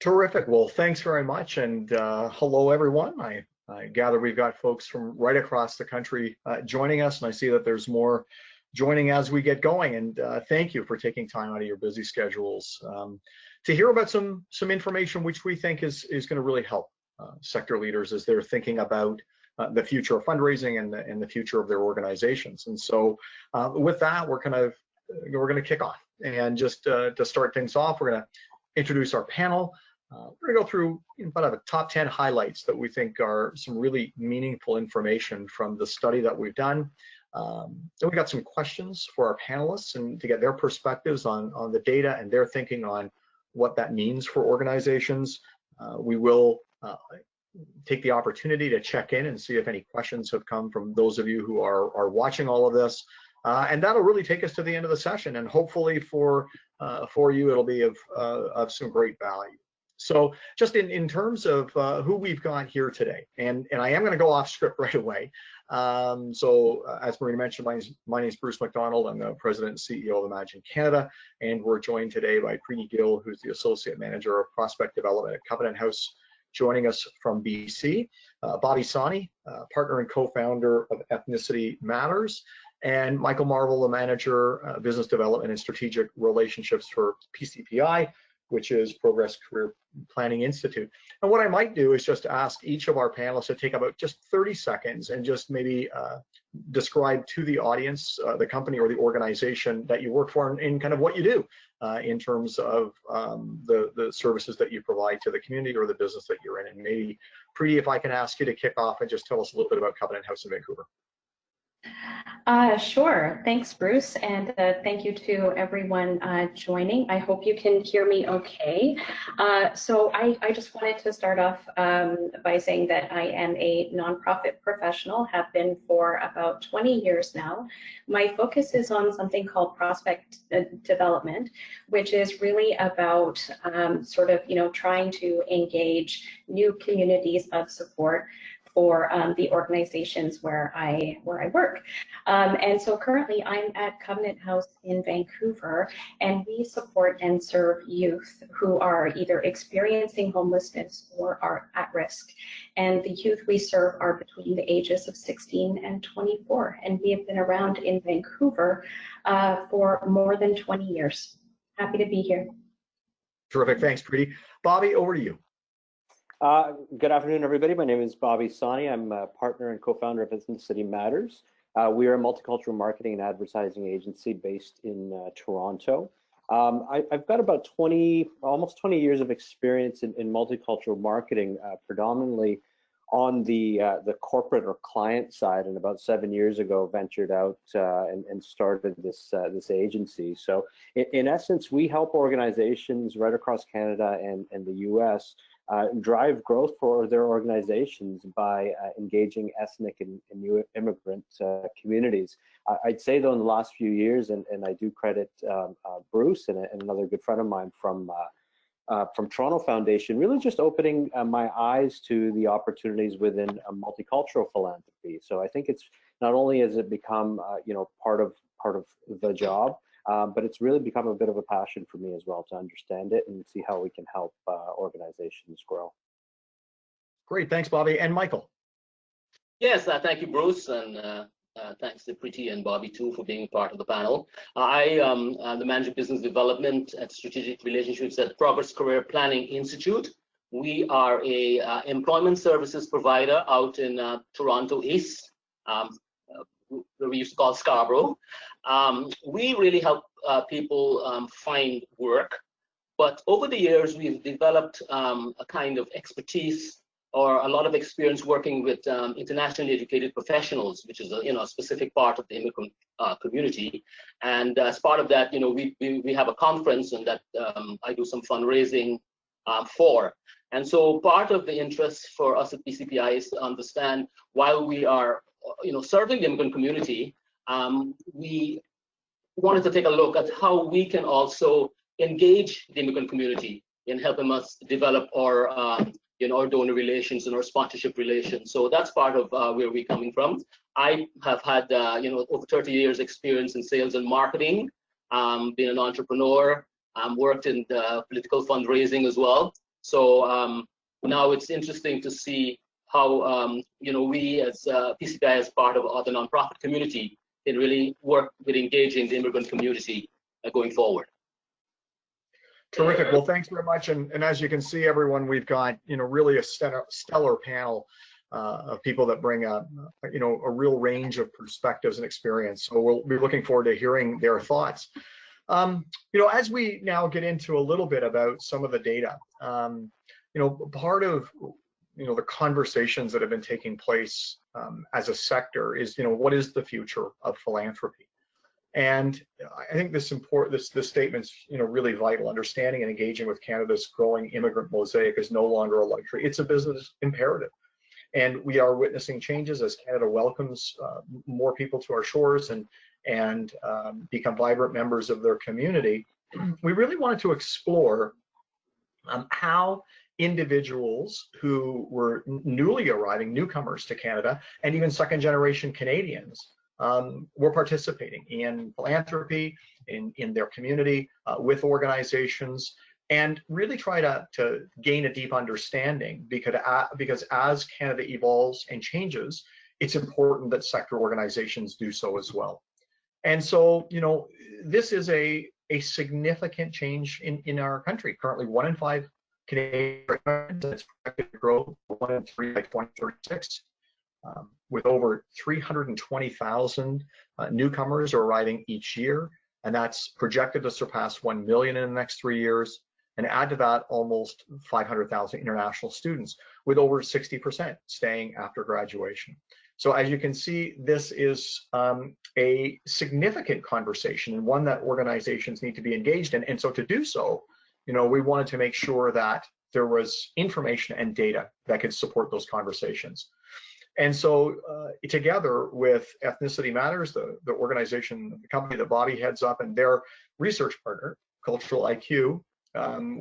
Terrific. Well, thanks very much, and hello, everyone. I gather we've got folks from right across the country joining us, and I see that there's more joining as we get going. And thank you for taking time out of your busy schedules to hear about some information which we think is going to really help sector leaders as they're thinking about the future of fundraising and the future of their organizations. And so, with that, we're going to kick off, and just to start things off, we're going to introduce our panel. We're going to go through about a top 10 highlights that we think are some really meaningful information from the study that we've done. Then we got some questions for our panelists and to get their perspectives on the data and their thinking on what that means for organizations. We will take the opportunity to check in and see if any questions have come from those of you who are watching all of this. And that'll really take us to the end of the session, and hopefully for you it'll be of some great value. So just in terms of who we've got here today, and I am going to go off script right away. So as Marina mentioned, my name is Bruce McDonald. I'm the President and CEO of Imagine Canada, and we're joined today by Preeti Gill, who's the Associate Manager of Prospect Development at Covenant House, joining us from BC. Bobby Sani, partner and co-founder of Ethnicity Matters, and Michael Marvel, the Manager, Business Development and Strategic Relationships for PCPI, which is Progress Career Planning Institute. And what I might do is just ask each of our panelists to take about just 30 seconds and just maybe describe to the audience the company or the organization that you work for and kind of what you do in terms of the services that you provide to the community or the business that you're in. And maybe, Preeti, if I can ask you to kick off and just tell us a little bit about Covenant House in Vancouver. Sure. Thanks, Bruce, and thank you to everyone joining. I hope you can hear me okay. So I just wanted to start off by saying that I am a nonprofit professional, have been for about 20 years now. My focus is on something called prospect development, which is really about sort of, trying to engage new communities of support for the organizations where I work. And so currently I'm at Covenant House in Vancouver, and we support and serve youth who are either experiencing homelessness or are at risk. And the youth we serve are between the ages of 16 and 24. And we have been around in Vancouver for more than 20 years. Happy to be here. Terrific, thanks, Preeti. Bobby, over to you. Good afternoon, everybody. My name is Bobby Sani. I'm a partner and co-founder of Ethnicity Matters. We are a multicultural marketing and advertising agency based in Toronto. I've got about almost 20 years of experience in multicultural marketing, predominantly on the corporate or client side, and about 7 years ago ventured out and started this agency. So in essence, we help organizations right across Canada and the US drive growth for their organizations by engaging ethnic and new immigrant communities. I'd say though in the last few years, and I do credit Bruce and another good friend of mine from Toronto Foundation, really just opening my eyes to the opportunities within a multicultural philanthropy. So I think it's not only has it become part of the job, but it's really become a bit of a passion for me as well to understand it and see how we can help organizations grow. Great, thanks, Bobby. And Michael. Yes, thank you, Bruce, and thanks to Preeti and Bobby too for being part of the panel. I am the Manager of Business Development at Strategic Relationships at Progress Career Planning Institute. We are a employment services provider out in Toronto East, where we used to call Scarborough. We really help people find work, but over the years we've developed a kind of expertise or a lot of experience working with internationally educated professionals, which is a specific part of the immigrant community. And as part of that, we have a conference, and that I do some fundraising for. And so part of the interest for us at PCPI is to understand, while we are serving the immigrant community, we wanted to take a look at how we can also engage the immigrant community in helping us develop our our donor relations and our sponsorship relations. So that's part of where we're coming from. I have had over 30 years experience in sales and marketing, been an entrepreneur, worked in the political fundraising as well. So now it's interesting to see how we as PCPI as part of the nonprofit community can really work with engaging the immigrant community going forward. Terrific. Well, thanks very much. And as you can see, everyone, we've got really a stellar panel of people that bring a real range of perspectives and experience. So we'll be looking forward to hearing their thoughts. As we now get into a little bit about some of the data, part of the conversations that have been taking place as a sector is what is the future of philanthropy? And I think this statement's really vital. Understanding and engaging with Canada's growing immigrant mosaic is no longer a luxury; it's a business imperative. And we are witnessing changes as Canada welcomes more people to our shores and become vibrant members of their community. We really wanted to explore how individuals who were newly arriving, newcomers to Canada, and even second-generation Canadians were participating in philanthropy, in their community, with organizations, and really try to gain a deep understanding, because as Canada evolves and changes, it's important that sector organizations do so as well. And so, this is a significant change in our country. Currently, 1 in 5 Canadians, it's projected to grow 1 in 3 by 2036. With over 320,000 newcomers arriving each year, and that's projected to surpass 1 million in the next 3 years, and add to that almost 500,000 international students, with over 60% staying after graduation. So as you can see, this is a significant conversation, and one that organizations need to be engaged in. And so to do so, we wanted to make sure that there was information and data that could support those conversations. And so together with Ethnicity Matters, the organization, the company that Bobby heads up, and their research partner, Cultural IQ,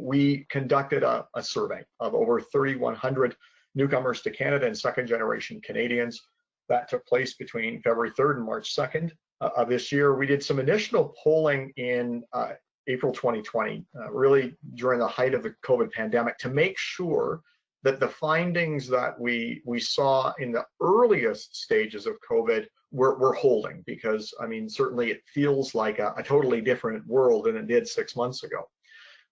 we conducted a survey of over 3,100 newcomers to Canada and second-generation Canadians. That took place between February 3rd and March 2nd of this year. We did some initial polling in April 2020, really during the height of the COVID pandemic, to make sure that the findings that we saw in the earliest stages of COVID were holding, because certainly it feels like a totally different world than it did 6 months ago.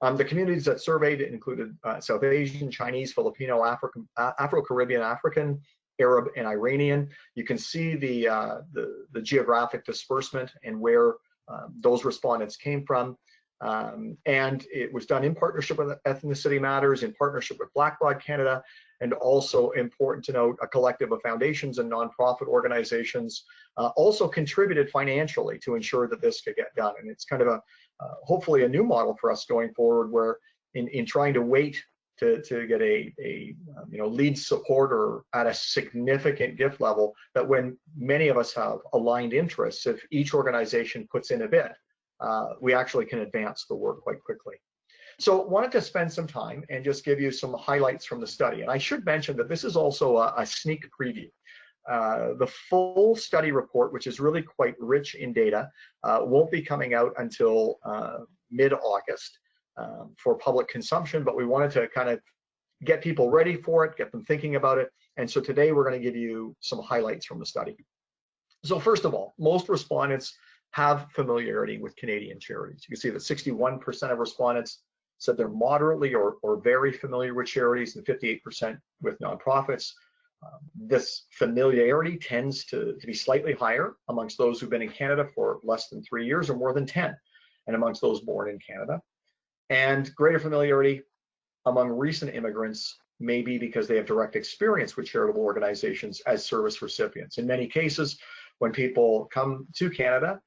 The communities that surveyed included South Asian, Chinese, Filipino, Afro-Caribbean, African, Arab, and Iranian. You can see the geographic disbursement and where those respondents came from. And it was done in partnership with Ethnicity Matters, in partnership with Blackbaud Canada, and also, important to note, a collective of foundations and nonprofit organizations also contributed financially to ensure that this could get done. And it's kind of hopefully a new model for us going forward, where in trying to wait to get a lead supporter at a significant gift level, that when many of us have aligned interests, if each organization puts in a bit, we actually can advance the work quite quickly. So wanted to spend some time and just give you some highlights from the study. And I should mention that this is also a sneak preview. The full study report, which is really quite rich in data, won't be coming out until mid-August for public consumption, but we wanted to kind of get people ready for it, get them thinking about it. And so today we're going to give you some highlights from the study. So first of all, most respondents have familiarity with Canadian charities. You can see that 61% of respondents said they're moderately or very familiar with charities, and 58% with nonprofits. This familiarity tends to be slightly higher amongst those who've been in Canada for less than 3 years or more than 10, and amongst those born in Canada. And greater familiarity among recent immigrants may be because they have direct experience with charitable organizations as service recipients. In many cases, when people come to Canada,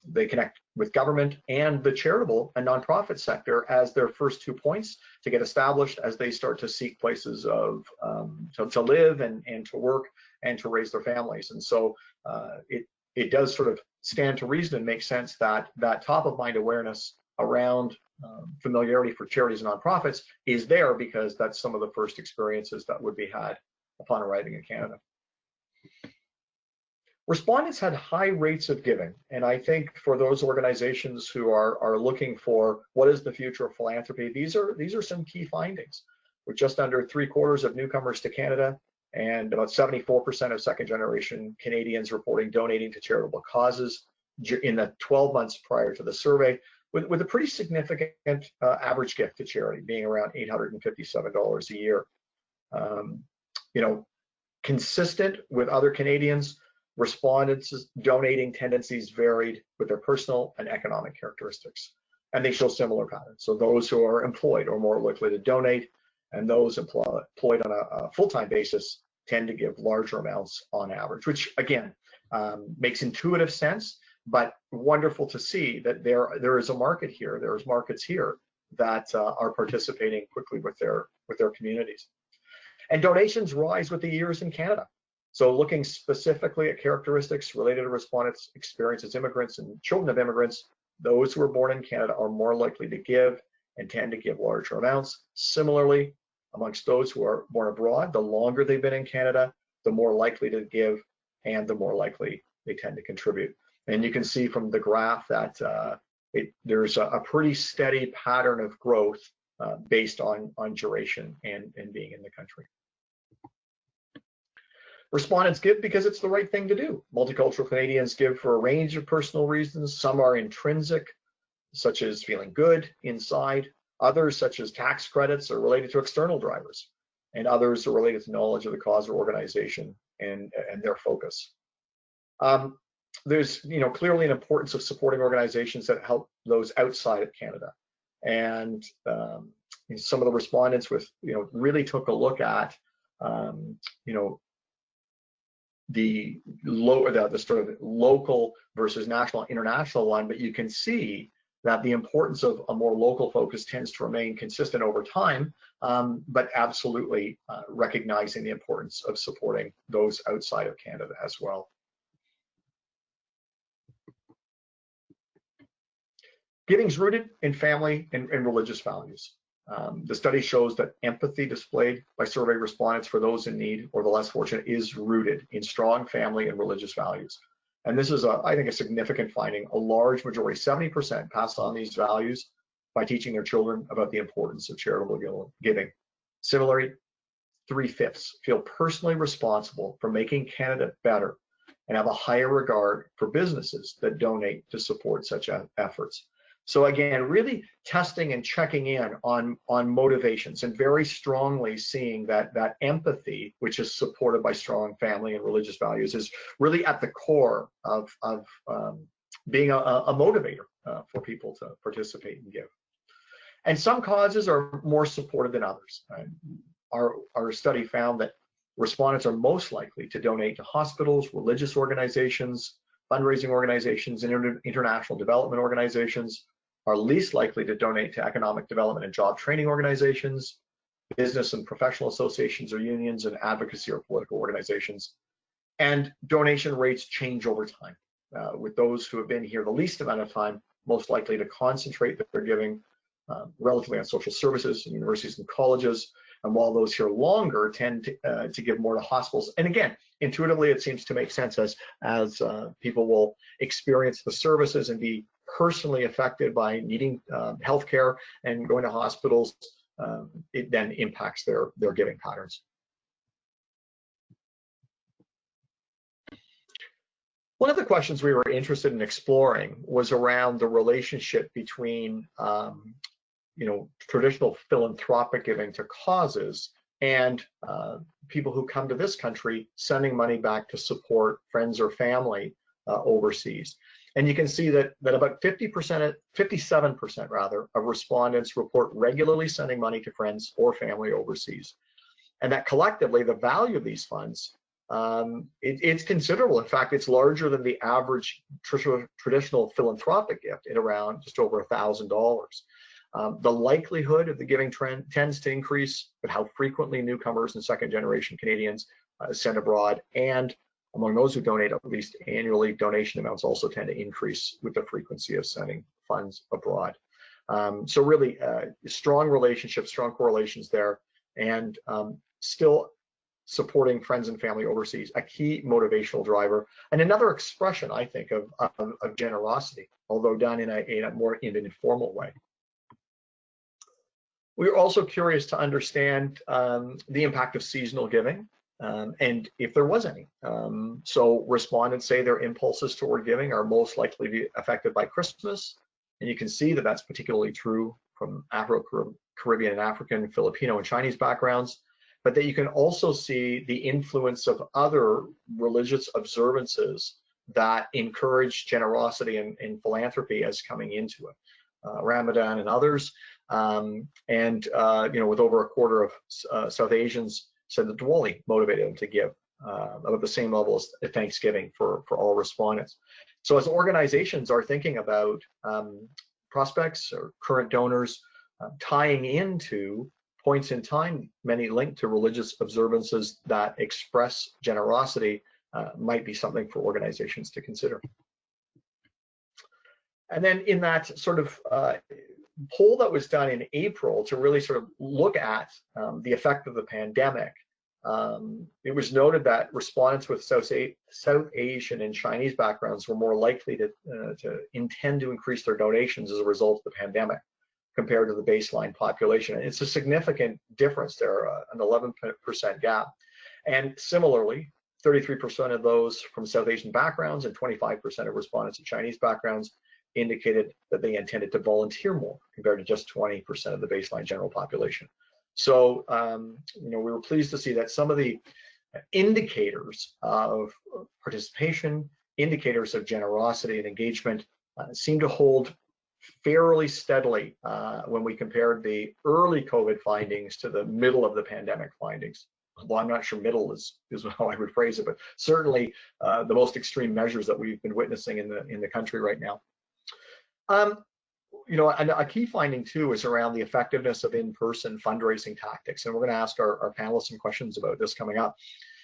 they connect with government and the charitable and nonprofit sector as their first 2 points to get established as they start to seek places of to live and to work and to raise their families. And so it does sort of stand to reason and make sense that that top of mind awareness around familiarity for charities and nonprofits is there, because that's some of the first experiences that would be had upon arriving in Canada. Respondents had high rates of giving, and I think for those organizations who are looking for what is the future of philanthropy, these are some key findings. With just under 3/4 of newcomers to Canada and about 74% of second-generation Canadians reporting donating to charitable causes in the 12 months prior to the survey, with a pretty significant average gift to charity, being around $857 a year. You know, consistent with other Canadians, respondents' donating tendencies varied with their personal and economic characteristics, and they show similar patterns. So those who are employed are more likely to donate, and those employed on a full-time basis tend to give larger amounts on average, which again makes intuitive sense, but wonderful to see that there is a market here. There's markets here that are participating quickly with their communities. And donations rise with the years in Canada. So looking specifically at characteristics related to respondents' experience as immigrants and children of immigrants, those who are born in Canada are more likely to give and tend to give larger amounts. Similarly, amongst those who are born abroad, the longer they've been in Canada, the more likely to give and the more likely they tend to contribute. And you can see from the graph that there's a pretty steady pattern of growth based on duration and being in the country. Respondents give because it's the right thing to do. Multicultural Canadians give for a range of personal reasons. Some are intrinsic, such as feeling good inside. Others, such as tax credits, are related to external drivers. And others are related to knowledge of the cause or organization and their focus. There's clearly an importance of supporting organizations that help those outside of Canada. And some of the respondents really took a look at the sort of local versus national, international one, but you can see that the importance of a more local focus tends to remain consistent over time, but absolutely recognizing the importance of supporting those outside of Canada as well. Giving is rooted in family and religious values. The study shows that empathy displayed by survey respondents for those in need or the less fortunate is rooted in strong family and religious values. And this is, I think, a significant finding. A large majority, 70%, passed on these values by teaching their children about the importance of charitable giving. Similarly, 3/5 feel personally responsible for making Canada better and have a higher regard for businesses that donate to support such efforts. So again, really testing and checking in on motivations and very strongly seeing that empathy, which is supported by strong family and religious values, is really at the core of being a motivator for people to participate and give. And some causes are more supported than others. Our study found that respondents are most likely to donate to hospitals, religious organizations, fundraising organizations, and international development organizations, are least likely to donate to economic development and job training organizations, business and professional associations or unions, and advocacy or political organizations. And donation rates change over time, with those who have been here the least amount of time most likely to concentrate their giving relatively on social services, universities and colleges, and while those here longer tend to give more to hospitals. And again, intuitively, it seems to make sense as people will experience the services and be personally affected by needing healthcare and going to hospitals. It then impacts their giving patterns. One of the questions we were interested in exploring was around the relationship between traditional philanthropic giving to causes and people who come to this country sending money back to support friends or family overseas. And you can see that about 57% rather, of respondents report regularly sending money to friends or family overseas. And that collectively, the value of these funds, it's considerable. In fact, it's larger than the average traditional philanthropic gift at around just over $1,000. The likelihood of the giving trend tends to increase, but how frequently newcomers and second-generation Canadians send abroad, and among those who donate at least annually, donation amounts also tend to increase with the frequency of sending funds abroad. So really strong relationships, strong correlations there, and still supporting friends and family overseas, a key motivational driver, and another expression, I think, of generosity, although done in a more informal way. We were also curious to understand the impact of seasonal giving, and if there was any. So respondents say their impulses toward giving are most likely to be affected by Christmas, and you can see that that's particularly true from Afro-Caribbean and African, Filipino and Chinese backgrounds, but that you can also see the influence of other religious observances that encourage generosity and philanthropy as coming into it. Ramadan and others, and with over a quarter of South Asians said that Diwali motivated them to give about the same level as Thanksgiving for all respondents. So as organizations are thinking about prospects or current donors tying into points in time, many linked to religious observances that express generosity, might be something for organizations to consider. And then in that sort of poll that was done in April to really sort of look at the effect of the pandemic, it was noted that respondents with South Asian and Chinese backgrounds were more likely to intend to increase their donations as a result of the pandemic compared to the baseline population. And it's a significant difference there, an 11% gap. And similarly, 33% of those from South Asian backgrounds and 25% of respondents of Chinese backgrounds indicated that they intended to volunteer more compared to just 20% of the baseline general population. So, we were pleased to see that some of the indicators of participation, indicators of generosity and engagement seem to hold fairly steadily when we compared the early COVID findings to the middle of the pandemic findings. Well, I'm not sure middle is how I would phrase it, but certainly the most extreme measures that we've been witnessing in the country right now. And a key finding too is around the effectiveness of in-person fundraising tactics, and we're going to ask our panelists some questions about this coming up.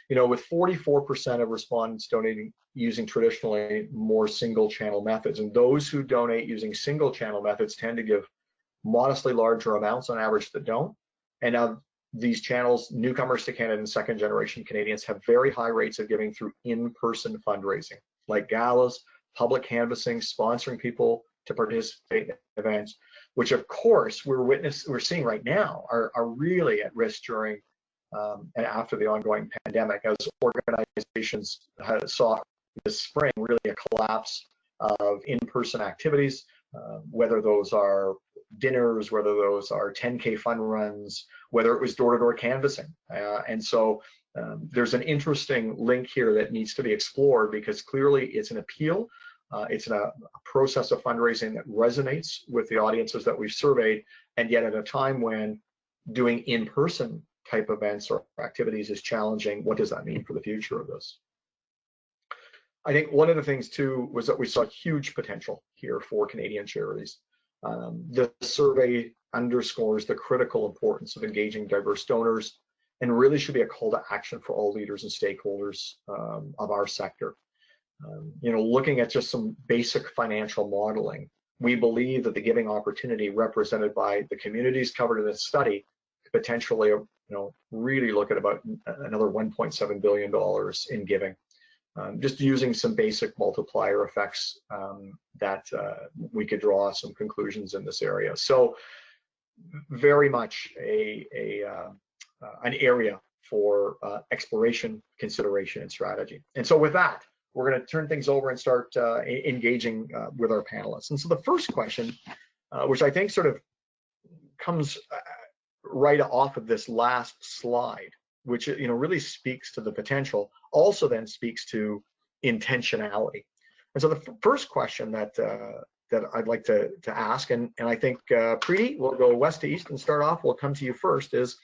With 44% of respondents donating using traditionally more single-channel methods, and those who donate using single-channel methods tend to give modestly larger amounts on average that don't. And of these channels, newcomers to Canada and second-generation Canadians have very high rates of giving through in-person fundraising, like galas, public canvassing, sponsoring people to participate in events, which of course we're seeing right now are really at risk during and after the ongoing pandemic, as organizations saw this spring really a collapse of in-person activities, whether those are dinners, whether those are 10K fun runs, whether it was door-to-door canvassing. And so there's an interesting link here that needs to be explored, because clearly it's an appeal. It's a process of fundraising that resonates with the audiences that we've surveyed, and yet at a time when doing in-person type events or activities is challenging, what does that mean for the future of this? I think one of the things too was that we saw huge potential here for Canadian charities. The survey underscores the critical importance of engaging diverse donors, and really should be a call to action for all leaders and stakeholders of our sector. Looking at just some basic financial modeling, we believe that the giving opportunity represented by the communities covered in this study could potentially, really look at about another $1.7 billion in giving. Just using some basic multiplier effects that we could draw some conclusions in this area. So very much an area for exploration, consideration, and strategy. And so with that, we're going to turn things over and start engaging with our panelists. And so the first question, which I think sort of comes right off of this last slide, which really speaks to the potential, also then speaks to intentionality. And so the first question that I'd like to ask, and I think Preeti, we'll go west to east and start off. We'll come to you first. Is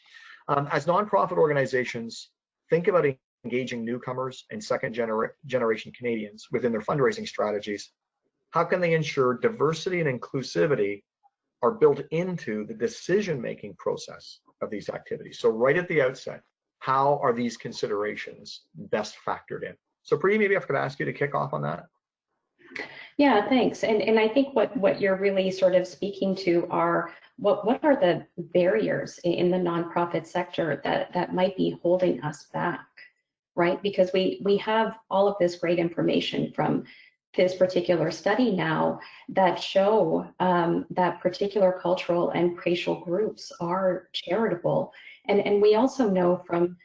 as nonprofit organizations think about engaging newcomers and second-generation Canadians within their fundraising strategies, how can they ensure diversity and inclusivity are built into the decision-making process of these activities? So right at the outset, how are these considerations best factored in? So Preeti, maybe I could ask you to kick off on that. Yeah, thanks. And I think what you're really sort of speaking to are what are the barriers in the nonprofit sector that might be holding us back, right? Because we have all of this great information from this particular study now that show that particular cultural and racial groups are charitable. And we also know from,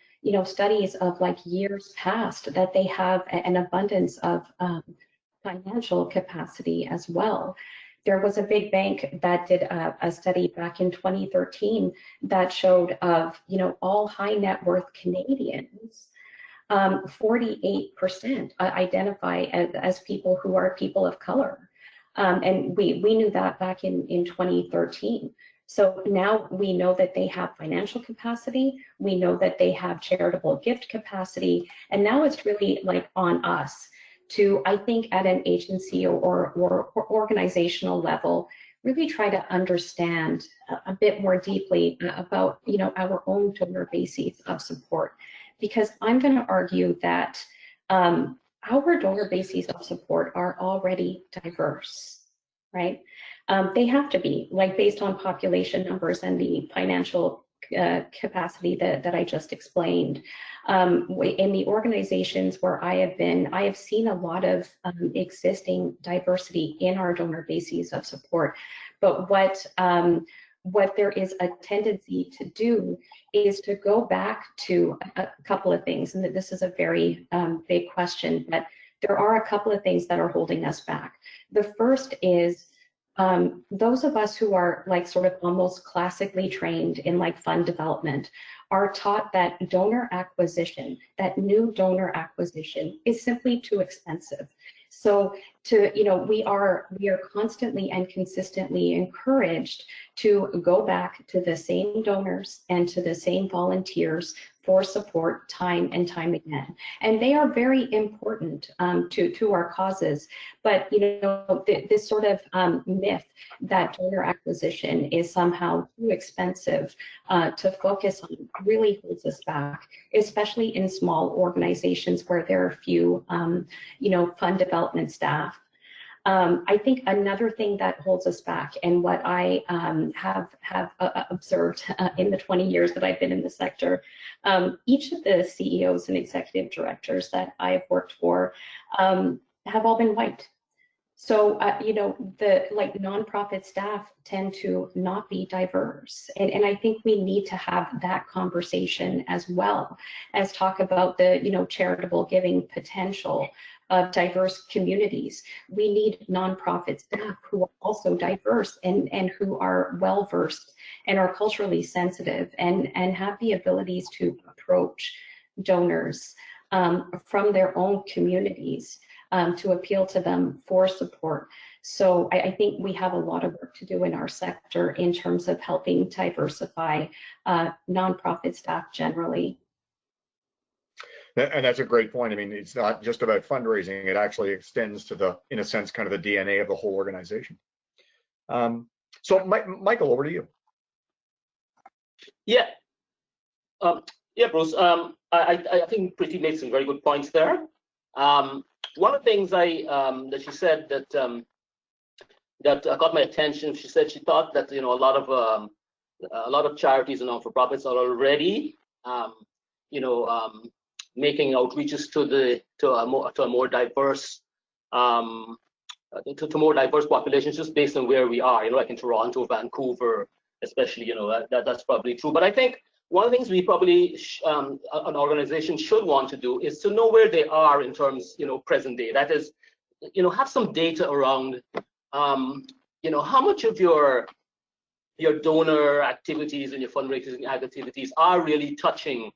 studies of like years past that they have an abundance of financial capacity as well. There was a big bank that did a study back in 2013 that showed of, all high net worth Canadians, 48% identify as people who are people of color. And we knew that back in 2013. So now we know that they have financial capacity, we know that they have charitable gift capacity, and now it's really like on us to, I think, at an agency or organizational level, really try to understand a bit more deeply about, our own donor bases of support. Because I'm going to argue that our donor bases of support are already diverse, right? They have to be, like, based on population numbers and the financial capacity that I just explained. In the organizations where I have been, I have seen a lot of existing diversity in our donor bases of support. But what there is a tendency to do is to go back to a couple of things, and this is a very big question, but there are a couple of things that are holding us back. The first is those of us who are like sort of almost classically trained in like fund development are taught that donor acquisition, that new donor acquisition is simply too expensive. So we are constantly and consistently encouraged to go back to the same donors and to the same volunteers for support time and time again. And they are very important to our causes. But this sort of myth that donor acquisition is somehow too expensive to focus on really holds us back, especially in small organizations where there are few fund development staff. I think another thing that holds us back, and what I have observed in the 20 years that I've been in the sector, each of the CEOs and executive directors that I've worked for have all been white. So, the nonprofit staff tend to not be diverse. And I think we need to have that conversation as well as talk about the, charitable giving potential of diverse communities. We need nonprofit staff who are also diverse and who are well-versed and are culturally sensitive and have the abilities to approach donors from their own communities to appeal to them for support. So I think we have a lot of work to do in our sector in terms of helping diversify nonprofit staff generally. And that's a great point. I mean, it's not just about fundraising. It actually extends to the, in a sense, kind of the DNA of the whole organization. So Michael, over to you. Yeah. Bruce, I think Priti made some very good points there. One of the things that she said that got my attention, she said she thought that a lot of charities and not-for-profits are already making outreaches to a more diverse more diverse populations just based on where we are. Like in Toronto, Vancouver, especially. That's probably true. But I think one of the things we probably an organization should want to do is to know where they are in terms present day. That is, have some data around how much of your donor activities and your fundraising activities are really touching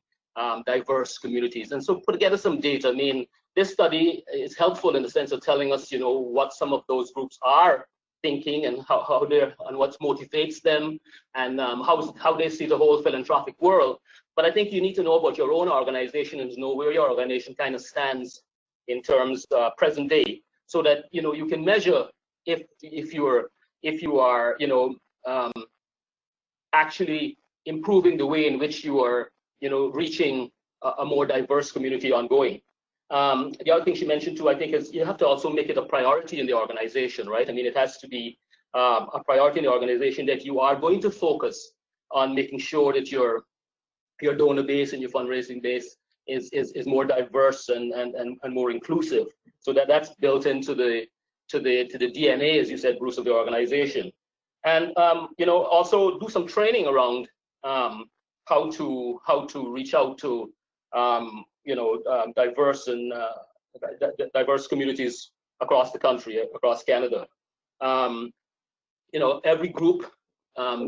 diverse communities. And so put together some data. I mean, this study is helpful in the sense of telling us, what some of those groups are thinking and how they're and what motivates them and how they see the whole philanthropic world. But I think you need to know about your own organization and to know where your organization kind of stands in terms present day, so that you can measure if you are actually improving the way in which you are reaching a more diverse community ongoing. The other thing she mentioned too, I think, is you have to also make it a priority in the organization, right? I mean, it has to be a priority in the organization, that you are going to focus on making sure that your donor base and your fundraising base is more diverse and more inclusive. So that's built into the DNA, as you said, Bruce, of the organization. And also do some training around how to reach out to diverse and diverse communities across the country, across Canada. Every group,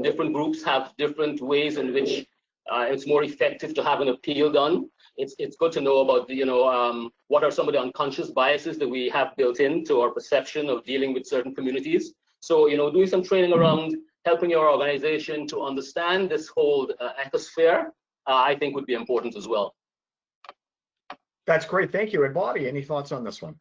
different groups have different ways in which it's more effective to have an appeal done. It's good to know about what are some of the unconscious biases that we have built into our perception of dealing with certain communities. So doing some training around helping your organization to understand this whole ecosphere, I think would be important as well. That's great. Thank you. And Bobby, any thoughts on this one?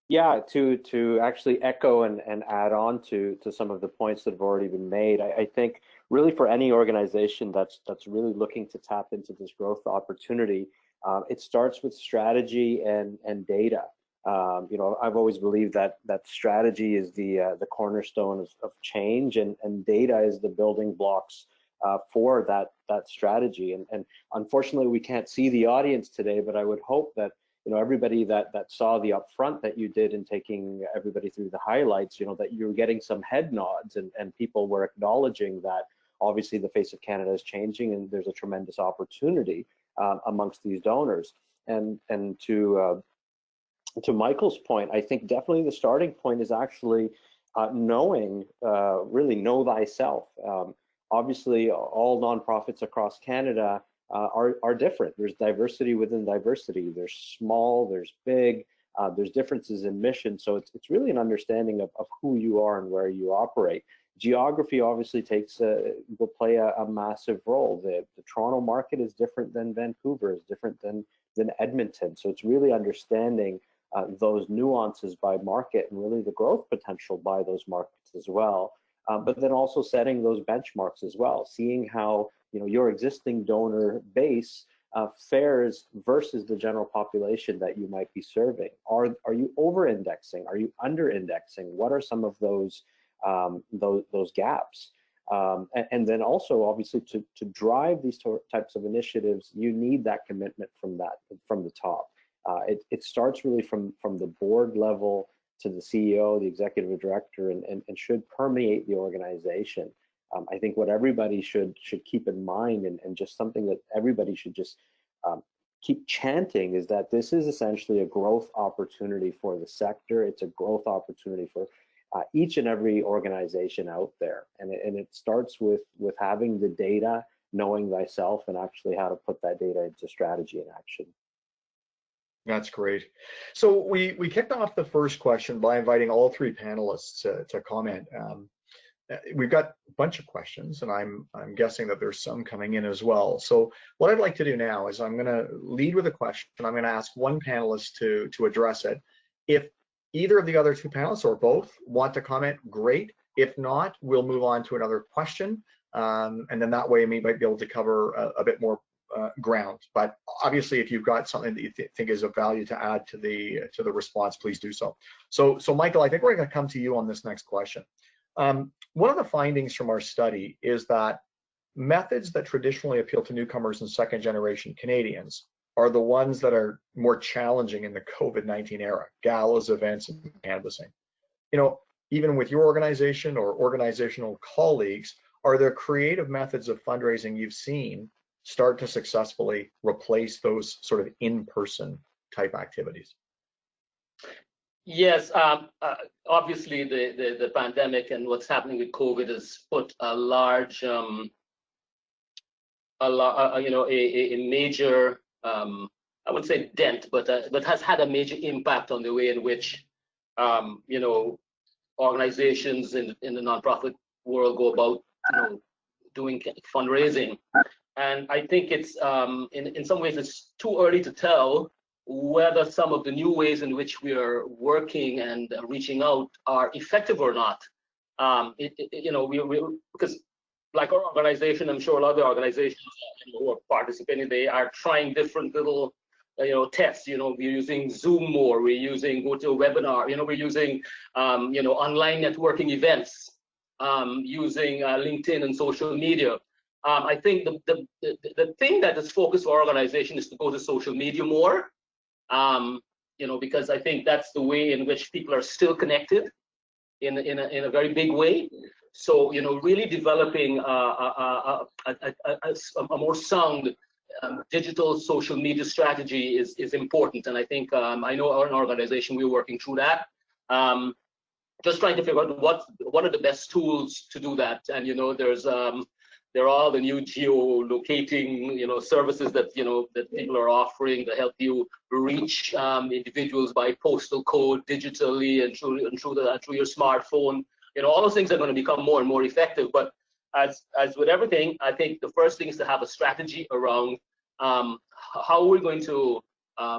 Yeah, to actually echo and add on to some of the points that have already been made, I think really for any organization that's really looking to tap into this growth opportunity, it starts with strategy and data. I've always believed that strategy is the cornerstone of change, and data is the building blocks for that strategy. And unfortunately, we can't see the audience today, but I would hope that everybody that saw the upfront that you did in taking everybody through the highlights, that you're getting some head nods and people were acknowledging that obviously the face of Canada is changing and there's a tremendous opportunity amongst these donors. And to Michael's point, I think definitely the starting point is actually really know thyself. Obviously, all nonprofits across Canada are different. There's diversity within diversity. There's small, there's big, there's differences in mission. So it's really an understanding of who you are and where you operate. Geography obviously will play a massive role. The Toronto market is different than Vancouver, is different than Edmonton. So it's really understanding those nuances by market and really the growth potential by those markets as well. But then also setting those benchmarks as well, seeing how your existing donor base fares versus the general population that you might be serving. Are you over-indexing? Are you under-indexing? What are some of those gaps? And then also, obviously, to drive these types of initiatives, you need that commitment from the top. It starts really from the board level to the CEO, the executive director, and should permeate the organization. I think what everybody should keep in mind, and just something that everybody should just keep chanting, is that this is essentially a growth opportunity for the sector. It's a growth opportunity for each and every organization out there, and it starts with having the data, knowing thyself, and actually how to put that data into strategy and action. That's great. So we kicked off the first question by inviting all three panelists to comment. We've got a bunch of questions, and I'm guessing that there's some coming in as well. So what I'd like to do now is I'm going to lead with a question. I'm going to ask one panelist to address it. If either of the other two panelists or both want to comment, great. If not, we'll move on to another question, and then that way we might be able to cover a bit more ground. But obviously, if you've got something that you think is of value to add to the response, please do so. So Michael, I think we're going to come to you on this next question. One of the findings from our study is that methods that traditionally appeal to newcomers and second generation Canadians are the ones that are more challenging in the COVID-19 era: galas, events, and canvassing. Even with your organization or organizational colleagues, are there creative methods of fundraising you've seen start to successfully replace those sort of in-person type activities? Yes, obviously the pandemic and what's happening with COVID has put a large, a major, I wouldn't say dent, but has had a major impact on the way in which, organizations in the nonprofit world go about, doing fundraising. And I think it's, in some ways, it's too early to tell whether some of the new ways in which we are working and reaching out are effective or not. Because like our organization, I'm sure a lot of the organizations who are participating, they are trying different little, tests. We're using Zoom more, we're using go to a webinar, we're using, online networking events. using LinkedIn and social media. I think the thing that is focused for our organization is to go to social media more, because I think that's the way in which people are still connected in a very big way. So, really developing a more sound digital social media strategy is important. And I think, I know our organization, we're working through that. Just trying to figure out what are the best tools to do that. And, there are all the new geolocating, services that, that people are offering to help you reach individuals by postal code digitally and through your smartphone. All those things are going to become more and more effective. But as with everything, I think the first thing is to have a strategy around how we're going to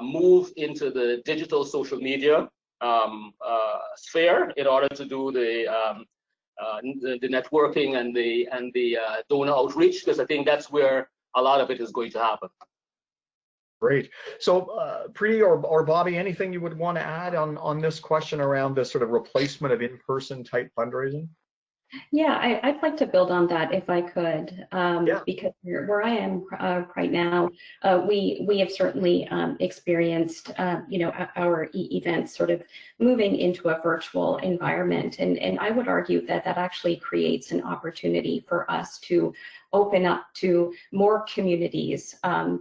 move into the digital social media sphere in order to do the networking and the donor outreach, because I think that's where a lot of it is going to happen. Great. So, Preeti or Bobby, anything you would want to add on this question around this sort of replacement of in-person type fundraising? Yeah, I'd like to build on that if I could, because where I am right now, we have certainly experienced, our events sort of moving into a virtual environment, and I would argue that actually creates an opportunity for us to open up to more communities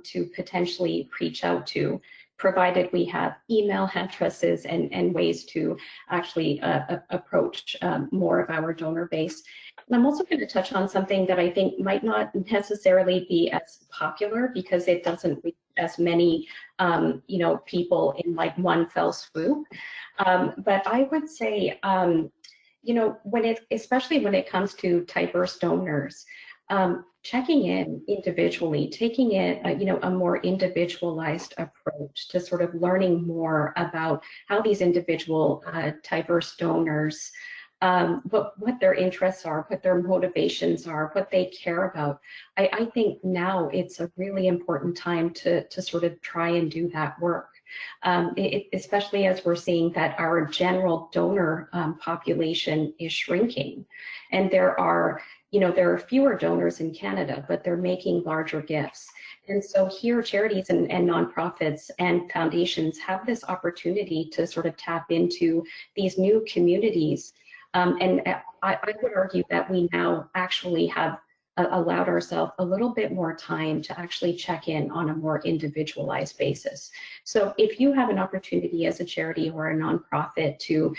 to potentially reach out to, provided we have email addresses and ways to actually approach more of our donor base. And I'm also going to touch on something that I think might not necessarily be as popular because it doesn't reach as many, people in like one fell swoop. But I would say, especially when it comes to diverse donors, checking in individually, taking it, a more individualized approach to sort of learning more about how these individual diverse donors, what their interests are, what their motivations are, what they care about. I think now it's a really important time to sort of try and do that work. Especially as we're seeing that our general donor population is shrinking, and there are fewer donors in Canada, but they're making larger gifts. And so here, charities and nonprofits and foundations have this opportunity to sort of tap into these new communities. And I would argue that we now actually have allowed ourselves a little bit more time to actually check in on a more individualized basis. So if you have an opportunity as a charity or a nonprofit to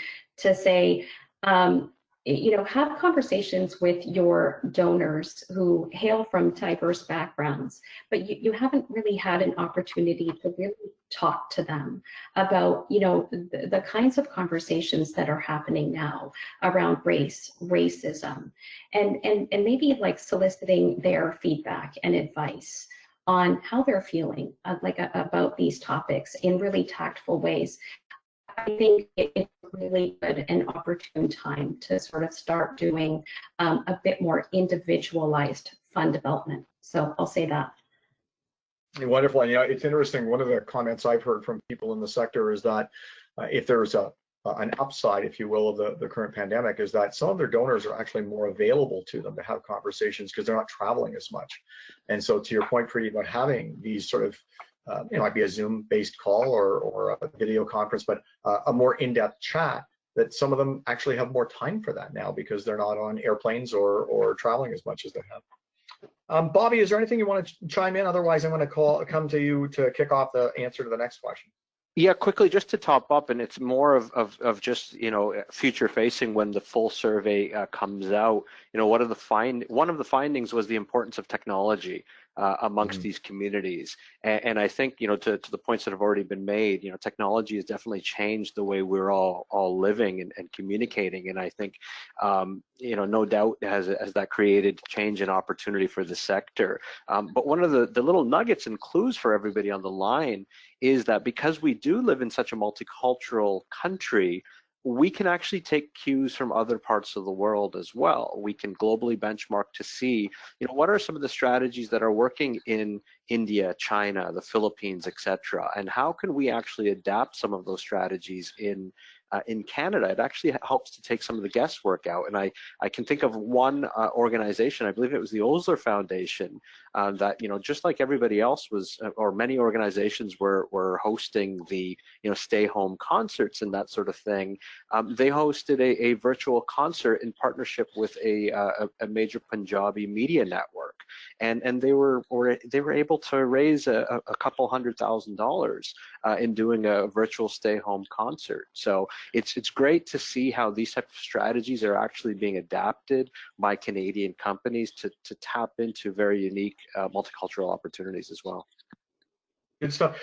say, have conversations with your donors who hail from diverse backgrounds, but you haven't really had an opportunity to really talk to them about, the kinds of conversations that are happening now around race, racism, and maybe like soliciting their feedback and advice on how they're feeling about these topics in really tactful ways. I think it's really good and opportune time to sort of start doing a bit more individualized fund development. So I'll say that. Wonderful. And it's interesting. One of the comments I've heard from people in the sector is that if there's an upside, if you will, of the current pandemic, is that some of their donors are actually more available to them to have conversations because they're not traveling as much. And so to your point, Preeti, about having these sort of it might be a Zoom-based call or a video conference, but a more in-depth chat, that some of them actually have more time for that now because they're not on airplanes or traveling as much as they have. Bobby, is there anything you want to chime in? Otherwise, I'm going to come to you to kick off the answer to the next question. Yeah, quickly, just to top up, and it's more of just, future facing when the full survey comes out. One of the findings was the importance of technology amongst these communities. And I think, to the points that have already been made, technology has definitely changed the way we're all living and communicating. And I think, no doubt has that created change and opportunity for the sector. But one of the little nuggets and clues for everybody on the line is that because we do live in such a multicultural country, we can actually take cues from other parts of the world as well. We can globally benchmark to see, what are some of the strategies that are working in India, China, the Philippines, etc., and how can we actually adapt some of those strategies in in Canada, it actually helps to take some of the guesswork out. And I can think of one organization, I believe it was the Osler Foundation, that, just like everybody else was, or many organizations were hosting the, stay home concerts and that sort of thing. They hosted a virtual concert in partnership with a major Punjabi media network. And they were able to raise a couple $100,000 in doing a virtual stay-home concert. So it's great to see how these types of strategies are actually being adapted by Canadian companies to tap into very unique multicultural opportunities as well. Good stuff.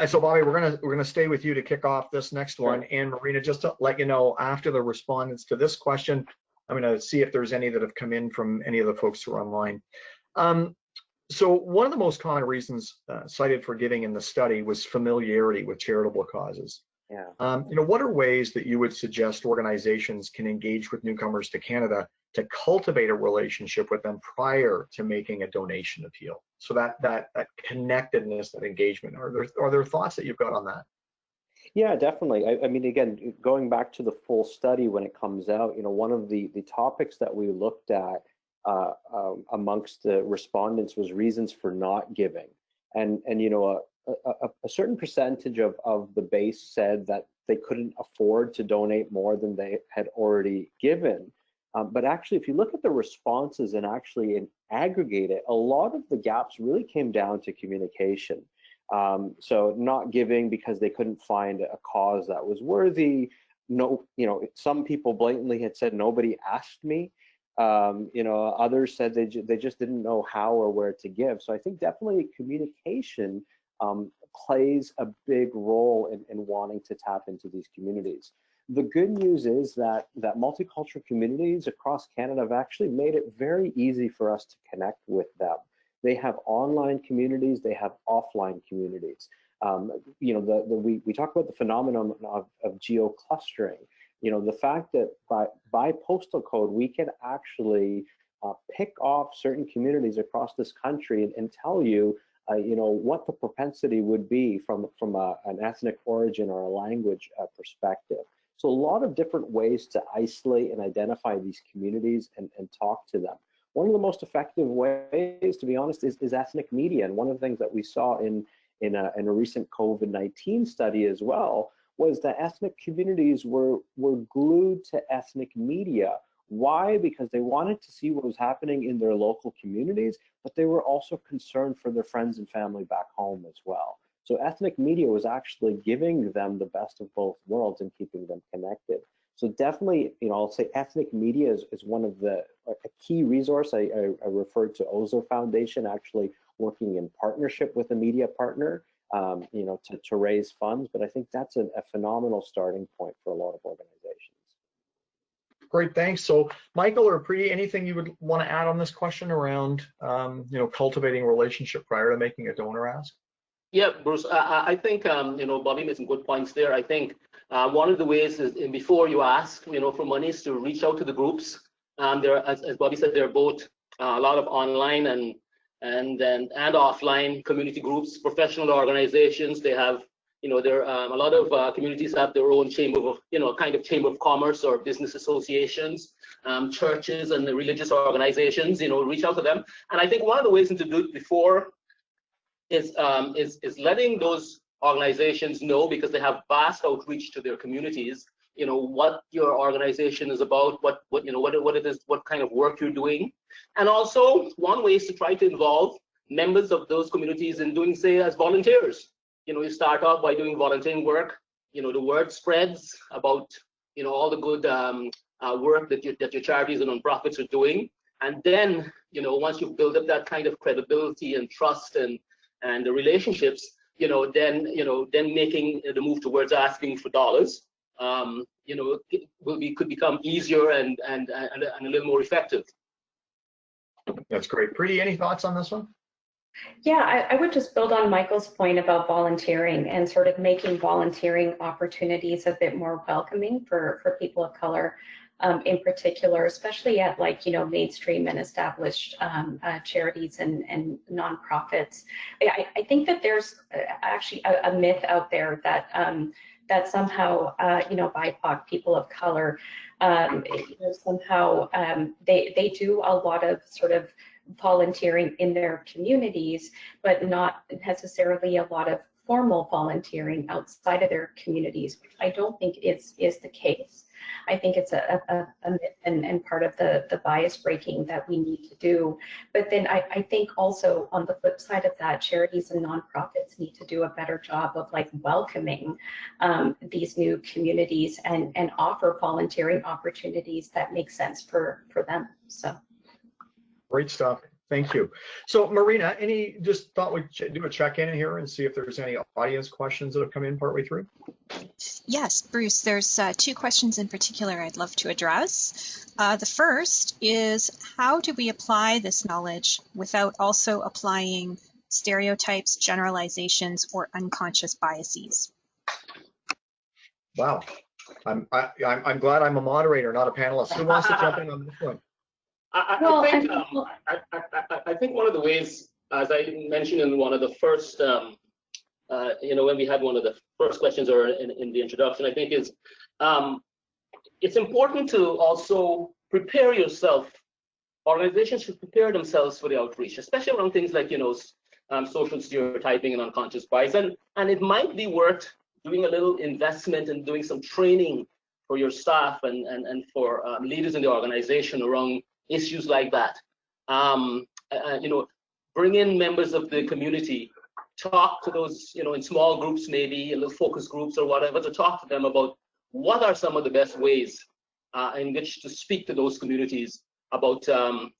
So Bobby, we're gonna stay with you to kick off this next one. And Marina, just to let you know, after the respondents to this question, I'm gonna see if there's any that have come in from any of the folks who are online. So one of the most common reasons cited for giving in the study was familiarity with charitable causes. Yeah. What are ways that you would suggest organizations can engage with newcomers to Canada to cultivate a relationship with them prior to making a donation appeal? So that connectedness, that engagement. Are there thoughts that you've got on that? Yeah, definitely. I mean, again, going back to the full study when it comes out, one of the topics that we looked at amongst the respondents was reasons for not giving, and a certain percentage of the base said that they couldn't afford to donate more than they had already given. But actually, if you look at the responses and actually aggregate it, a lot of the gaps really came down to communication. So not giving because they couldn't find a cause that was worthy. No, some people blatantly had said nobody asked me. Others said they just didn't know how or where to give. So I think definitely communication plays a big role in wanting to tap into these communities. The good news is that multicultural communities across Canada have actually made it very easy for us to connect with them. They have online communities, they have offline communities. We talk about the phenomenon of geo-clustering. The fact that by postal code, we can actually pick off certain communities across this country and tell you, what the propensity would be from an ethnic origin or a language perspective. So a lot of different ways to isolate and identify these communities and talk to them. One of the most effective ways, to be honest, is ethnic media. And one of the things that we saw in a recent COVID-19 study as well was that ethnic communities were glued to ethnic media. Why? Because they wanted to see what was happening in their local communities, but they were also concerned for their friends and family back home as well. So ethnic media was actually giving them the best of both worlds and keeping them connected. So definitely, I'll say ethnic media is one of a key resource. I referred to Osler Foundation actually working in partnership with a media partner, to raise funds. But I think that's a phenomenal starting point for a lot of organizations. Great, thanks. So Michael or Preeti, anything you would want to add on this question around, cultivating a relationship prior to making a donor ask? Yeah, Bruce, I think, Bobby made some good points there. I think one of the ways is before you ask, for money is to reach out to the groups. As Bobby said, there are both a lot of online and offline community groups, professional organizations. They have, there a lot of communities have their own chamber of, kind of chamber of commerce or business associations, churches and the religious organizations. Reach out to them. And I think one of the ways to do it before is letting those organizations know, because they have vast outreach to their communities, what your organization is about, what it is, what kind of work you're doing. And also one way is to try to involve members of those communities in doing, say, as volunteers. You start off by doing volunteering work, the word spreads about, all the good work that your charities and nonprofits are doing. And then, once you've built up that kind of credibility and trust and the relationships, then making the move towards asking for dollars, could become easier and a little more effective. That's great. Preeti, any thoughts on this one? Yeah, I would just build on Michael's point about volunteering and sort of making volunteering opportunities a bit more welcoming for people of color. In particular, especially at mainstream and established charities and nonprofits. I think that there's actually a myth out there that that somehow, BIPOC, people of color, somehow they do a lot of sort of volunteering in their communities, but not necessarily a lot of formal volunteering outside of their communities, which I don't think is the case. I think it's a myth and part of the bias breaking that we need to do. But then I think also on the flip side of that, charities and nonprofits need to do a better job of like welcoming these new communities and offer volunteering opportunities that make sense for them. So. Great stuff. Thank you. So Marina, just thought we'd do a check-in here and see if there's any audience questions that have come in partway through? Yes, Bruce, there's 2 questions in particular I'd love to address. The first is, how do we apply this knowledge without also applying stereotypes, generalizations, or unconscious biases? Wow. I'm glad I'm a moderator, not a panelist. Who wants to jump in on this one? I think one of the ways, as I mentioned in one of the first, when we had one of the first questions or in the introduction, I think is it's important to also prepare yourself. Organizations should prepare themselves for the outreach, especially around things like, social stereotyping and unconscious bias. And it might be worth doing a little investment and doing some training for your staff and for leaders in the organization around issues like that. Bring in members of the community, talk to those, in small groups, maybe little focus groups or whatever, to talk to them about what are some of the best ways in which to speak to those communities about the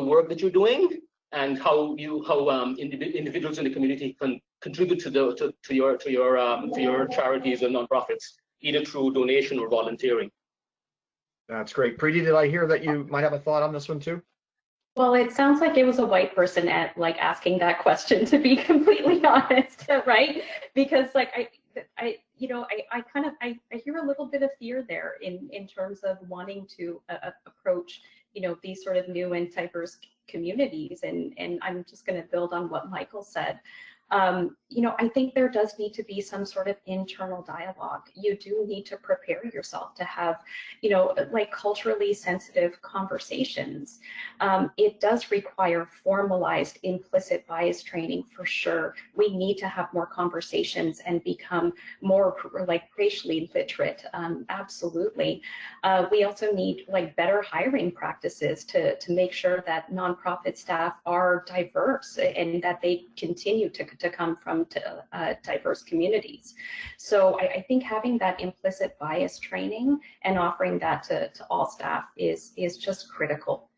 work that you're doing and how individuals in the community can contribute to your charities and nonprofits, either through donation or volunteering. That's great. Preeti, did I hear that you might have a thought on this one too? Well, it sounds like it was a white person asking that question, to be completely honest, right? Because I hear a little bit of fear there in terms of wanting to approach, these sort of new and diverse communities. And I'm just going to build on what Michael said. I think there does need to be some sort of internal dialogue. You do need to prepare yourself to have, culturally sensitive conversations. It does require formalized implicit bias training for sure. We need to have more conversations and become more racially literate. Absolutely. We also need better hiring practices to make sure that nonprofit staff are diverse and that they continue to come from diverse communities. So I think having that implicit bias training and offering that to all staff is just critical.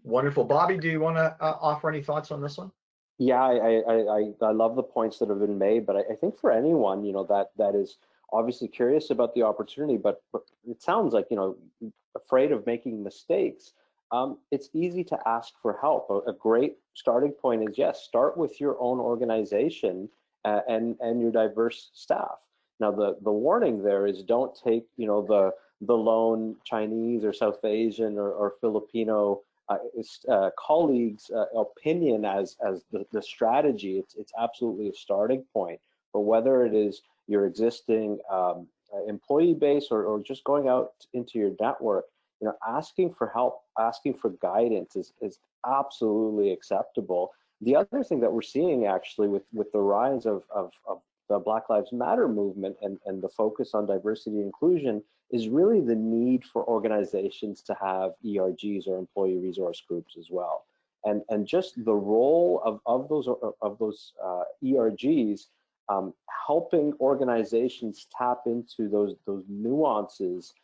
Wonderful. Bobby, do you want to offer any thoughts on this one? Yeah, I love the points that have been made, but I think for anyone, that is obviously curious about the opportunity, but it sounds like, afraid of making mistakes. It's easy to ask for help. A great starting point is, yes, start with your own organization and your diverse staff. Now, the warning there is, don't take, the lone Chinese or South Asian or Filipino colleagues' opinion as the strategy. It's absolutely a starting point. But whether it is your existing employee base or just going out into your network, asking for help, asking for guidance is absolutely acceptable. The other thing that we're seeing actually with the rise of the Black Lives Matter movement and the focus on diversity and inclusion is really the need for organizations to have ERGs or employee resource groups as well. And just the role of those ERGs, helping organizations tap into those nuances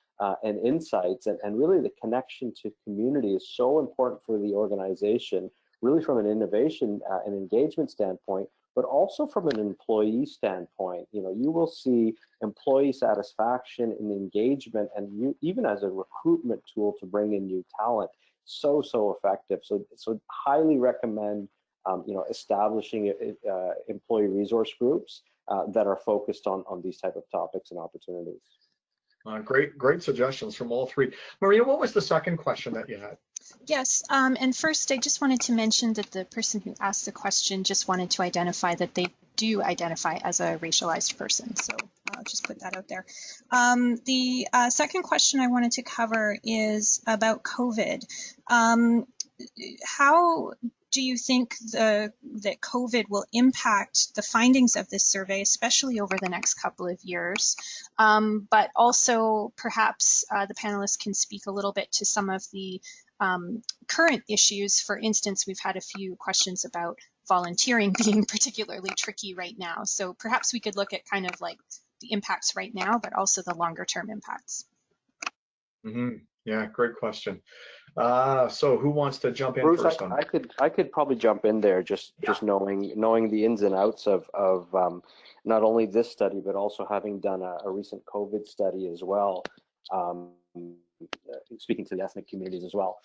and insights, and really the connection to community is so important for the organization, really from an innovation and engagement standpoint, but also from an employee standpoint. You will see employee satisfaction and engagement, and even as a recruitment tool to bring in new talent, so effective. So highly recommend establishing employee resource groups that are focused on these type of topics and opportunities. Great suggestions from all three. Maria, what was the second question that you had? Yes, and first I just wanted to mention that the person who asked the question just wanted to identify that they do identify as a racialized person. So I'll just put that out there. The second question I wanted to cover is about COVID. How do you think that COVID will impact the findings of this survey, especially over the next couple of years? But also perhaps the panelists can speak a little bit to some of the current issues. For instance, we've had a few questions about volunteering being particularly tricky right now. So perhaps we could look at kind of like the impacts right now, but also the longer term impacts. Yeah, great question. So who wants to jump in Bruce, first? I could probably jump in there, just knowing the ins and outs of not only this study, but also having done a recent COVID study as well. Speaking to the ethnic communities as well.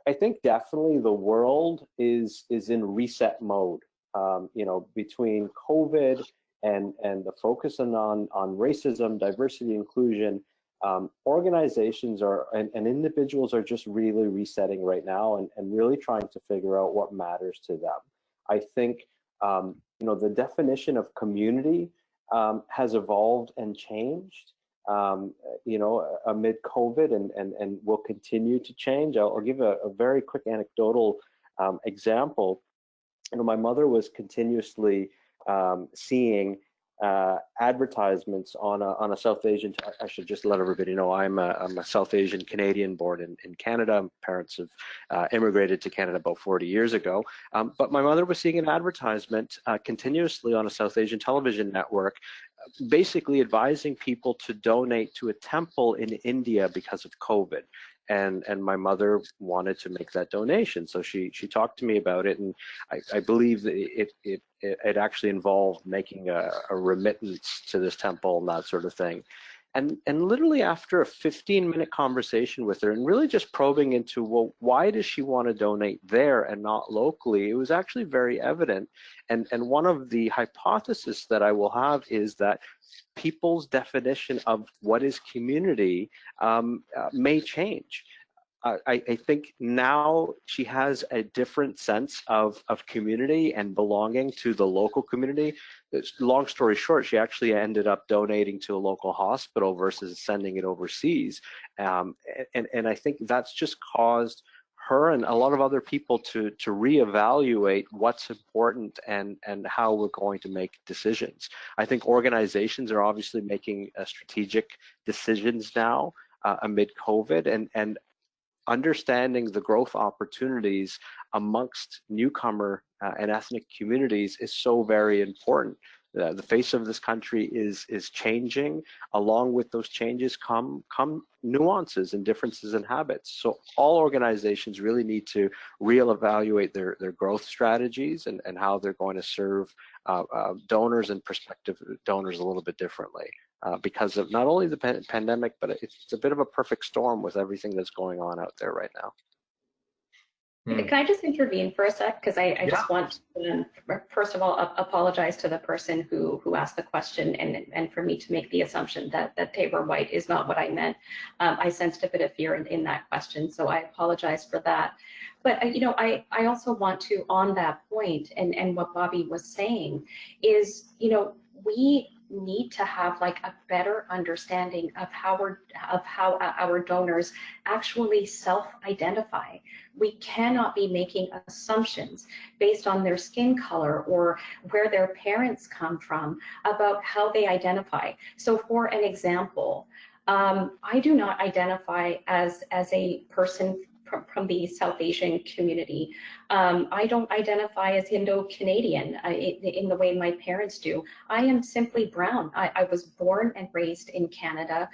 I think definitely the world is in reset mode. You know, between COVID and the focus on racism, diversity, inclusion, organizations and individuals are just really resetting right now and really trying to figure out what matters to them. I think you know, the definition of community has evolved and changed. You know, amid COVID and will continue to change. I'll give a very quick anecdotal example. You know, my mother was continuously seeing advertisements on a South Asian. I should just let everybody know I'm a South Asian Canadian born in Canada. My parents have immigrated to Canada about 40 years ago. But my mother was seeing an advertisement continuously on a South Asian television network, basically advising people to donate to a temple in India because of COVID. And my mother wanted to make that donation, so she talked to me about it, and I believe that it actually involved making a remittance to this temple and that sort of thing. And literally after a 15-minute conversation with her and really just probing into, well, why does she want to donate there and not locally, it was actually very evident. And one of the hypotheses that I will have is that people's definition of what is community may change. I think now she has a different sense of community and belonging to the local community. Long story short, she actually ended up donating to a local hospital versus sending it overseas. And I think that's just caused her and a lot of other people to reevaluate what's important and how we're going to make decisions. I think organizations are obviously making strategic decisions now amid COVID, and understanding the growth opportunities amongst newcomer and ethnic communities is so very important. The face of this country is changing. Along with those changes come nuances and differences in habits. So all organizations really need to reevaluate their growth strategies and how they're going to serve donors and prospective donors a little bit differently. Because of not only the pandemic, but it's a bit of a perfect storm with everything that's going on out there right now. Can I just intervene for a sec? Because I just want to, first of all, apologize to the person who asked the question, and for me to make the assumption that they were white is not what I meant. I sensed a bit of fear in that question, so I apologize for that. But you know, I also want to, on that point, and what Bobby was saying is, you know, we need to have like a better understanding of how our donors actually self-identify. We cannot be making assumptions based on their skin color or where their parents come from about how they identify. So for an example, I do not identify as a person from the South Asian community. I don't identify as Indo-Canadian in the way my parents do. I am simply brown. I was born and raised in Canada.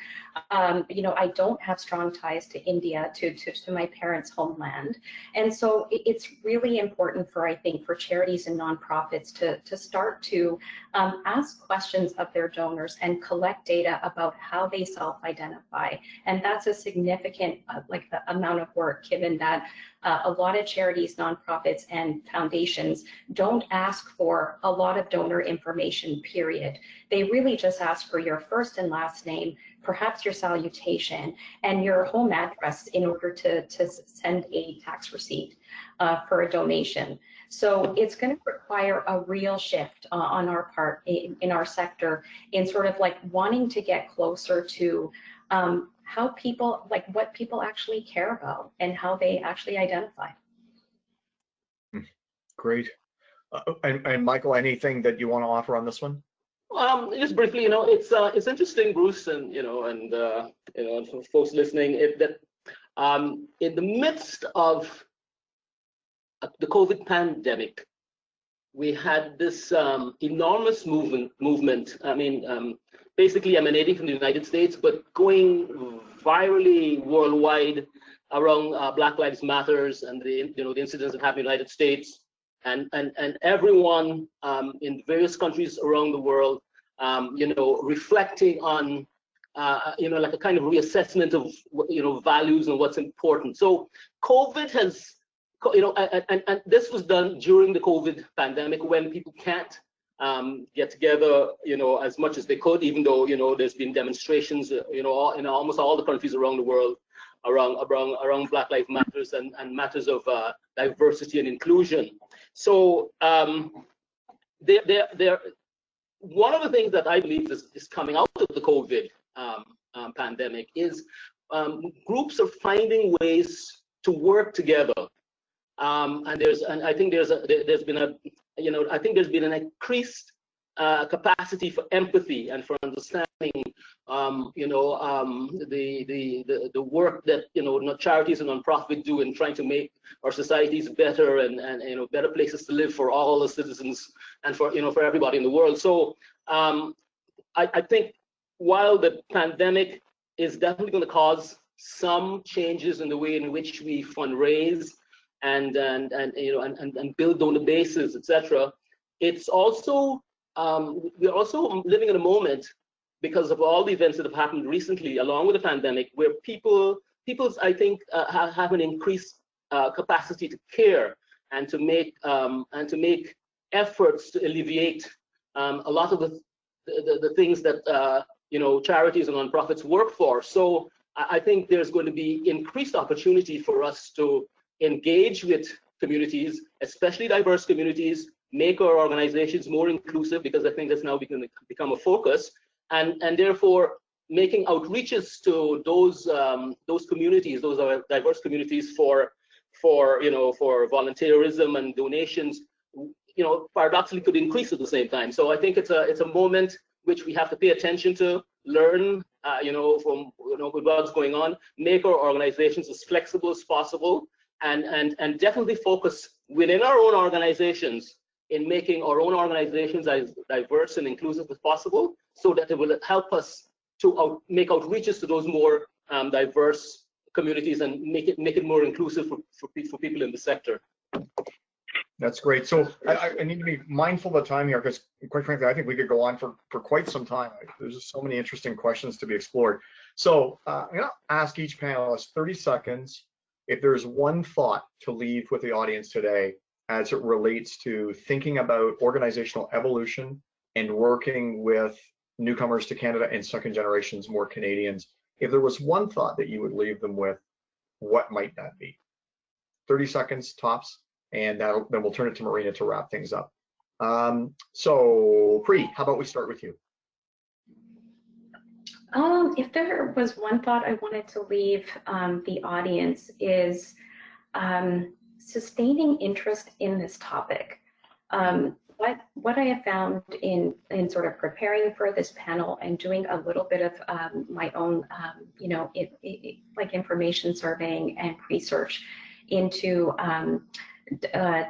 You know, I don't have strong ties to India, to my parents' homeland. And so it's really important for, I think, for charities and nonprofits to start to ask questions of their donors and collect data about how they self-identify. And that's a significant like the amount of work, given that a lot of charities, nonprofits, and foundations don't ask for a lot of donor information, period. They really just ask for your first and last name, perhaps your salutation, and your home address in order to send a tax receipt for a donation. So it's going to require a real shift on our part in our sector in sort of like wanting to get closer to how people, like what people actually care about and how they actually identify. Great. And Michael, anything that you want to offer on this one? Just briefly, it's interesting, Bruce, and for folks listening, that in the midst of the COVID pandemic, we had this enormous movement. I mean, basically emanating from the United States, but going virally worldwide around Black Lives Matters and the incidents that happened in the United States. And everyone in various countries around the world, reflecting on, like a kind of reassessment of, values and what's important. So COVID has, and this was done during the COVID pandemic when people can't get together, as much as they could, even though, there's been demonstrations, in almost all the countries around the world around Black Lives Matters and matters of diversity and inclusion. So one of the things that I believe is coming out of the COVID pandemic is groups are finding ways to work together. And I think there's been an increased capacity for empathy and for understanding, the work that charities and nonprofit do in trying to make our societies better and better places to live for all the citizens and for everybody in the world. So I think while the pandemic is definitely going to cause some changes in the way in which we fundraise and build donor bases, etc., it's also we're also living in a moment, because of all the events that have happened recently, along with the pandemic, where people's I think have an increased capacity to care and to make efforts to alleviate a lot of the things that charities and nonprofits work for. So I think there's going to be increased opportunity for us to engage with communities, especially diverse communities, make our organizations more inclusive, because I think that's now become a focus, and therefore making outreaches to those communities, those are diverse communities, for volunteerism and donations, paradoxically could increase at the same time. So I think it's a moment which we have to pay attention to, learn, from what's going on, make our organizations as flexible as possible, and definitely focus within our own organizations in making our own organizations as diverse and inclusive as possible, so that it will help us to make outreaches to those more diverse communities and make it more inclusive for people in the sector. That's great. So I need to be mindful of the time here, because quite frankly, I think we could go on for quite some time. There's just so many interesting questions to be explored. So I'm going to ask each panelist 30 seconds if there's one thought to leave with the audience today as it relates to thinking about organizational evolution and working with newcomers to Canada and second generations, more Canadians. If there was one thought that you would leave them with, what might that be? 30 seconds tops, and then we'll turn it to Marina to wrap things up. So Pri, how about we start with you? If there was one thought I wanted to leave the audience is sustaining interest in this topic. What I have found in sort of preparing for this panel and doing a little bit of my own, like information surveying and research into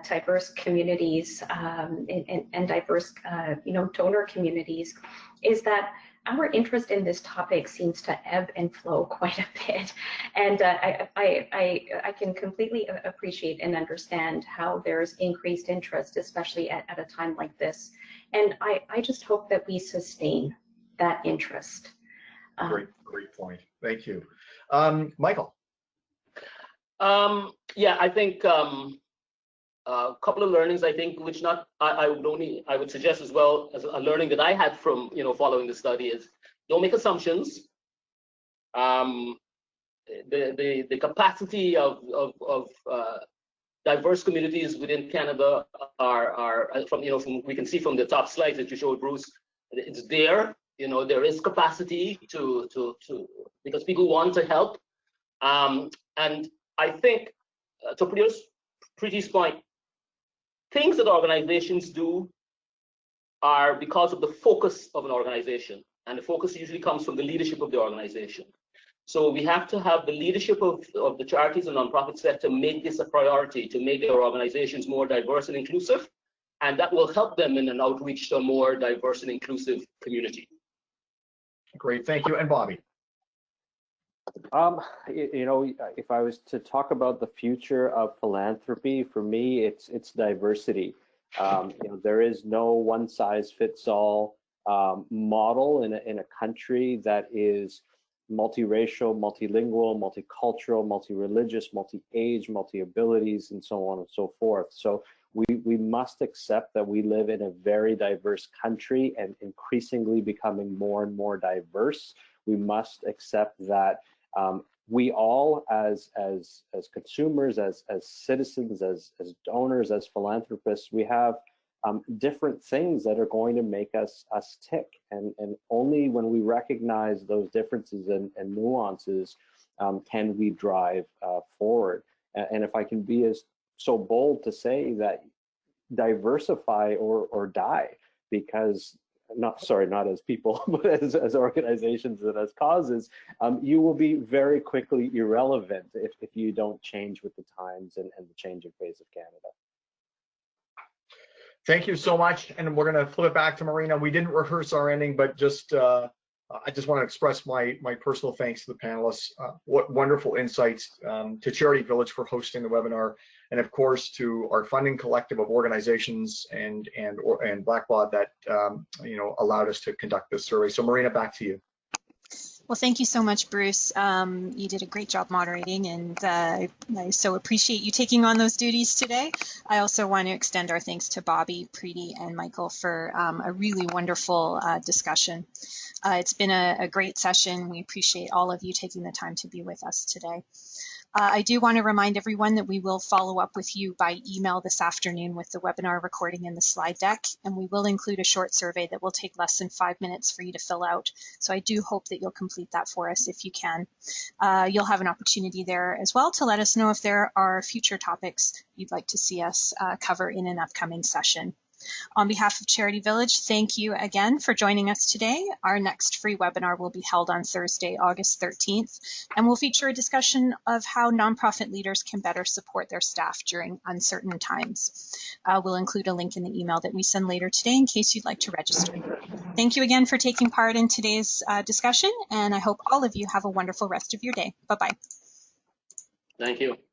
diverse communities and diverse, donor communities, is that our interest in this topic seems to ebb and flow quite a bit. And I can completely appreciate and understand how there's increased interest, especially at a time like this. And I just hope that we sustain that interest. Great point. Thank you. Michael. Yeah, I think a couple of learnings, I think, which I would suggest as well as a learning that I had from following the study is, don't make assumptions. the capacity of diverse communities within Canada are from we can see from the top slides that you showed, Bruce. It's there. There is capacity to because people want to help, and I think to Preeti's point, things that organizations do are because of the focus of an organization, and the focus usually comes from the leadership of the organization. So we have to have the leadership of the charities and nonprofit sector make this a priority to make their organizations more diverse and inclusive, and that will help them in an outreach to a more diverse and inclusive community. Great, thank you. And Bobby. If I was to talk about the future of philanthropy, for me, it's diversity. There is no one-size-fits-all model in a country that is multiracial, multilingual, multicultural, multi-religious, multi-age, multi-abilities, and so on and so forth. So we must accept that we live in a very diverse country and increasingly becoming more and more diverse. We must accept that we all, as consumers, as citizens, as donors, as philanthropists, we have different things that are going to make us tick, and only when we recognize those differences and nuances can we drive forward. And if I can be so bold to say that diversify or die, because not as people, but as organizations and as causes, you will be very quickly irrelevant if you don't change with the times and the changing face of Canada. Thank you so much. And we're going to flip it back to Marina. We didn't rehearse our ending, but I just want to express my personal thanks to the panelists. What wonderful insights, to Charity Village for hosting the webinar, and of course to our funding collective of organizations and Blackbaud that allowed us to conduct this survey. So Marina, back to you. Well, thank you so much, Bruce. You did a great job moderating, and I so appreciate you taking on those duties today. I also want to extend our thanks to Bobby, Preeti, and Michael for a really wonderful discussion. It's been a great session. We appreciate all of you taking the time to be with us today. I do want to remind everyone that we will follow up with you by email this afternoon with the webinar recording and the slide deck, and we will include a short survey that will take less than 5 minutes for you to fill out. So I do hope that you'll complete that for us if you can. You'll have an opportunity there as well to let us know if there are future topics you'd like to see us cover in an upcoming session. On behalf of Charity Village, thank you again for joining us today. Our next free webinar will be held on Thursday, August 13th, and will feature a discussion of how nonprofit leaders can better support their staff during uncertain times. We'll include a link in the email that we send later today in case you'd like to register. Thank you again for taking part in today's discussion, and I hope all of you have a wonderful rest of your day. Bye-bye. Thank you.